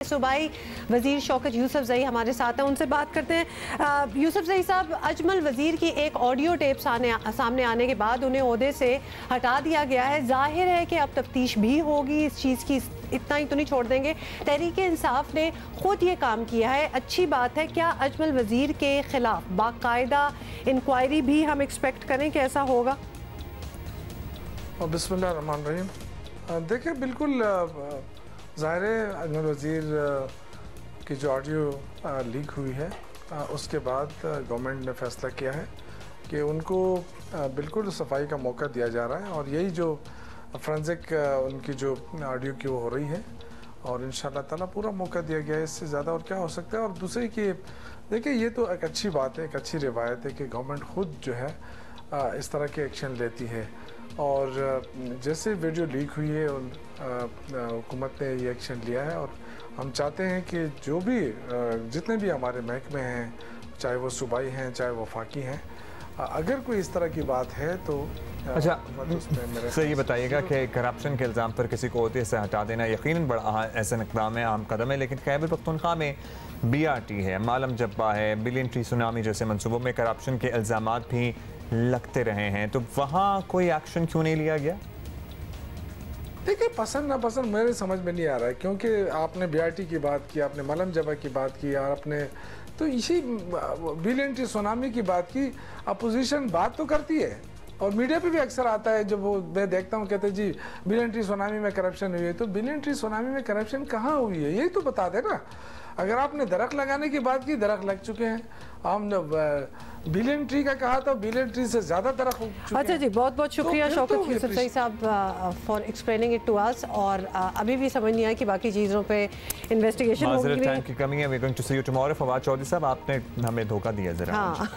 सूबाई वजीर शौकत यूसुफजई हमारे साथ हैं, उनसे बात करते हैं। यूसुफजई साहब, अजमल वजीर की एक ऑडियो टेप सामने आने के बाद उन्हें ओहदे से हटा दिया गया है। जाहिर है कि अब तफ्तीश भी होगी इस चीज़ की, इतना ही तो नहीं छोड़ देंगे। तहरीक इंसाफ ने खुद ये काम किया है, अच्छी बात है। क्या अजमल वजीर के खिलाफ बाकायदा इंक्वायरी भी हम एक्सपेक्ट करें कि ऐसा होगा? बिस्मिल्लाह रहमान रहीम। देखिए, बिल्कुल ज़ाहिर है अजमल वज़ीर की जो ऑडियो लीक हुई है उसके बाद गवर्नमेंट ने फैसला किया है कि उनको बिल्कुल सफाई का मौका दिया जा रहा है और यही जो फोरेंसिक उनकी जो ऑडियो की वो हो रही है और इंशाअल्लाह ताला पूरा मौका दिया गया है। इससे ज़्यादा और क्या हो सकता है। और दूसरी कि देखिए, ये तो एक अच्छी बात है, एक अच्छी रिवायत है कि गवर्नमेंट खुद जो है इस तरह के एक्शन लेती है। और जैसे वीडियो लीक हुई है हुकूमत ने ये एक्शन लिया है और हम चाहते हैं कि जो भी जितने भी हमारे महकमे हैं, चाहे वो सूबाई हैं चाहे वफाकी हैं, अगर कोई इस तरह की बात है तो अच्छा सर ये बताइएगा कि करप्शन के इल्ज़ाम पर किसी को ओहदे से हटा देना यकीनन बड़ा ऐसा इक़दाम है, अहम कदम है, लेकिन खैबर पख्तूनख्वा में BRT है, मालम जब्बा है, बिलियन ट्री सुनामी जैसे मनसूबों में करप्शन के इल्ज़ाम भी लगते रहे हैं, तो वहाँ कोई एक्शन क्यों नहीं लिया गया? देखिए, पसंद नापसंद मेरे समझ में नहीं आ रहा है, क्योंकि आपने BRT की बात की, आपने मालम जब्बा की बात की और आपने तो इसी बिलियन ट्री सुनामी की बात की। अपोजिशन बात तो करती है और मीडिया पे भी अक्सर आता है, जब वो मैं देखता हूँ कहते हैं जी बिलियन ट्री सुनामी में करप्शन हुई है, तो बिलियन ट्री सुनामी में करप्शन कहाँ हुई है यही तो बता दे ना। अगर आपने दरख्त लगाने की बात की, दरख्त लग चुके हैं। हम बिलियन ट्री का कहा तो बिलियन ट्री से ज़्यादा दरख्त हो चुके हैं। अच्छा जी, बहुत बहुत शुक्रिया शौकत यूसुफजई साहब for explaining it to us. और अभी भी समझ नहीं आया कि बाकी चीज़ों पे इन्वेस्टिगेशन होगी। टाइम की कमी है। We going to see you tomorrow. Fawad Chaudhry साहब, आपने हमें धोखा दिया ज़रा। हाँ।